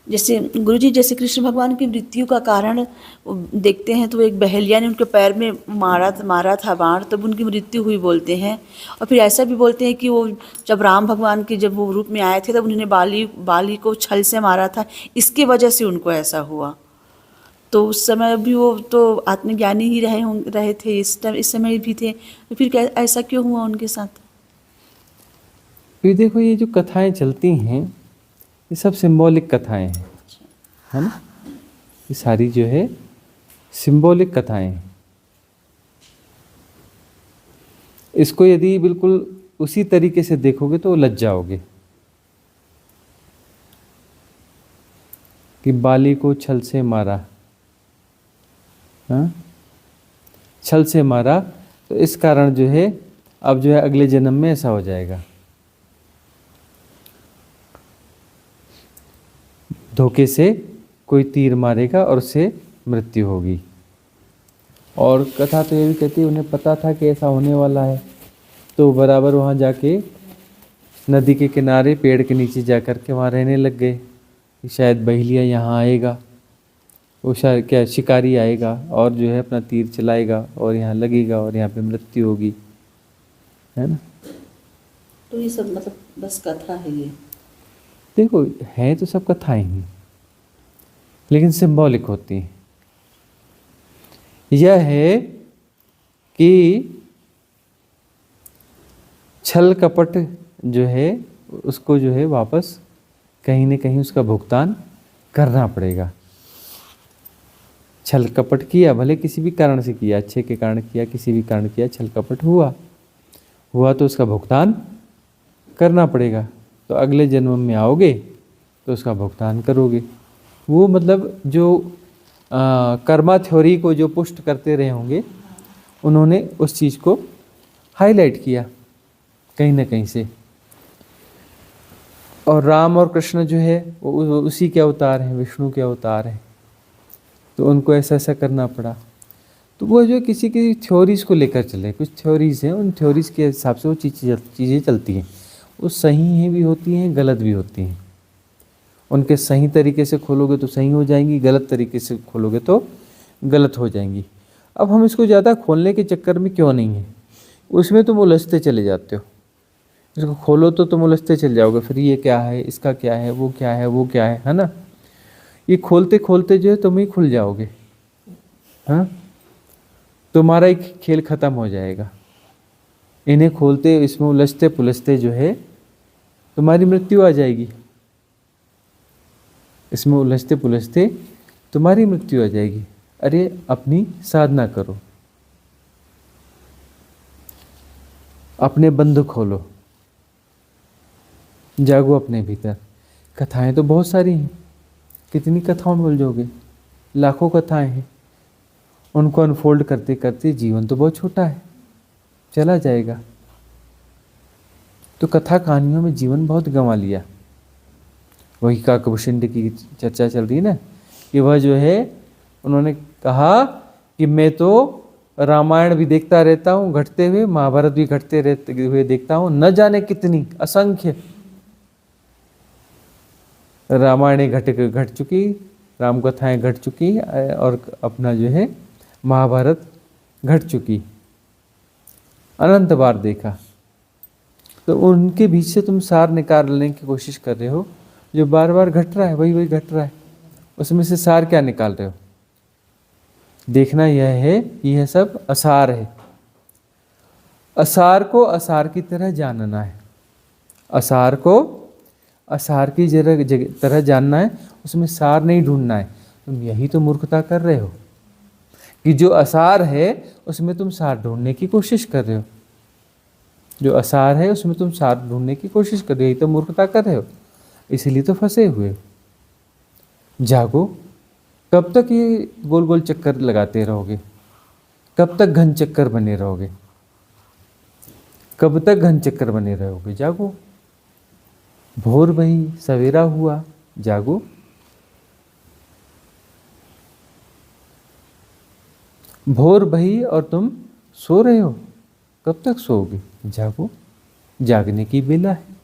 जैसे गुरुजी, जैसे कृष्ण भगवान की मृत्यु का कारण देखते हैं तो एक बहेलिया ने उनके पैर में मारा था बाण, तब उनकी मृत्यु हुई बोलते हैं। और फिर ऐसा भी बोलते हैं कि वो जब राम भगवान के जब वो रूप में आए थे तब उन्होंने बाली को छल से मारा था, इसकी वजह से उनको ऐसा हुआ। तो उस समय भी वो तो आत्मज्ञानी ही रहे थे, इस समय भी थे, तो फिर ऐसा क्यों हुआ उनके साथ? फिर देखो, ये जो कथाएं चलती हैं ये सब सिंबॉलिक कथाएं हैं, है ना। ये सारी जो है सिंबॉलिक कथाएं हैं। इसको यदि बिल्कुल उसी तरीके से देखोगे तो लज जाओगे कि बाली को छल से मारा, हाँ, छल से मारा, तो इस कारण जो है अब जो है अगले जन्म में ऐसा हो जाएगा, धोखे से कोई तीर मारेगा और उससे मृत्यु होगी। और कथा तो ये भी कहती है उन्हें पता था कि ऐसा होने वाला है, तो बराबर वहाँ जाके नदी के किनारे पेड़ के नीचे जा कर के वहाँ रहने लग गए कि शायद बहेलिया यहाँ आएगा, वो शायद क्या शिकारी आएगा और जो है अपना तीर चलाएगा और यहाँ लगेगा और यहाँ पे मृत्यु होगी, है ना। तो ये सब मतलब बस कथा है ये? देखो, है तो सब कथाएं ही, लेकिन सिंबॉलिक होती हैं। यह है कि छल कपट जो है उसको जो है वापस कहीं न कहीं उसका भुगतान करना पड़ेगा। छल कपट किया, भले किसी भी कारण से किया, अच्छे के कारण किया, किसी भी कारण किया, छल कपट हुआ तो उसका भुगतान करना पड़ेगा। तो अगले जन्म में आओगे तो उसका भुगतान करोगे। वो मतलब जो कर्मा थ्योरी को जो पुष्ट करते रहे होंगे, उन्होंने उस चीज़ को हाईलाइट किया कहीं ना कहीं से। और राम और कृष्ण जो है वो उसी के अवतार हैं, विष्णु के अवतार हैं, तो उनको ऐसा ऐसा करना पड़ा। तो वो जो किसी की थ्योरीज़ को लेकर चले, कुछ थ्योरीज़ हैं, उन थ्योरीज़ के हिसाब से वो चीज़ें चलती हैं। वो सही भी होती हैं, गलत भी होती हैं। उनके सही तरीके से खोलोगे तो सही हो जाएंगी, गलत तरीके से खोलोगे तो गलत हो जाएंगी। अब हम इसको ज़्यादा खोलने के चक्कर में क्यों नहीं है, उसमें तुम उलझते चले जाते हो। इसको खोलो तो तुम उलझते चले जाओगे, फिर ये क्या है, इसका क्या है, वो क्या है, वो क्या है ना। ये खोलते खोलते जो है तुम ही खुल जाओगे, हाँ, तुम्हारा एक खेल खत्म हो जाएगा। इन्हें खोलते, इसमें उलझते पुलझते जो है तुम्हारी मृत्यु आ जाएगी। इसमें उलझते पुलझते तुम्हारी मृत्यु आ जाएगी। अरे अपनी साधना करो, अपने बंध खोलो, जागो अपने भीतर। कथाएं तो बहुत सारी हैं, कितनी कथाओं में उलझोगे, लाखों कथाएं हैं। उनको अनफोल्ड करते करते जीवन तो बहुत छोटा है, चला जाएगा। तो कथा कहानियों में जीवन बहुत गंवा लिया। वही काकभूषण की चर्चा चल रही है ना, कि वह जो है उन्होंने कहा कि मैं तो रामायण भी देखता रहता हूँ घटते हुए, महाभारत भी घटते रहते हुए देखता हूँ, न जाने कितनी असंख्य रामायणें घट चुकी, राम कथाएं घट चुकी, और अपना जो है महाभारत घट चुकी, अनंत बार देखा। तो उनके बीच से तुम सार निकालने की कोशिश कर रहे हो, जो बार बार घट रहा है वही वही घट रहा है, उसमें से सार क्या निकाल रहे हो। देखना यह है कि यह सब असार है। असार को असार की तरह जानना है, असार को असार की तरह जानना है, उसमें सार नहीं ढूंढना है। तुम यही तो मूर्खता कर रहे हो कि जो असार है उसमें तुम सार ढूंढने की कोशिश कर रहे हो। जो असार है उसमें तुम सार ढूंढने की कोशिश कर रहे हो, यही तो मूर्खता कर रहे हो, इसीलिए तो फंसे हुए। जागो। कब तक ये गोल गोल चक्कर लगाते रहोगे, कब तक घन चक्कर बने रहोगे, कब तक घन चक्कर बने रहोगे। जागो। भोर भई सवेरा हुआ, जागो। भोर भई और तुम सो रहे हो, कब तक सोओगे। जागो, जागने की बेला है।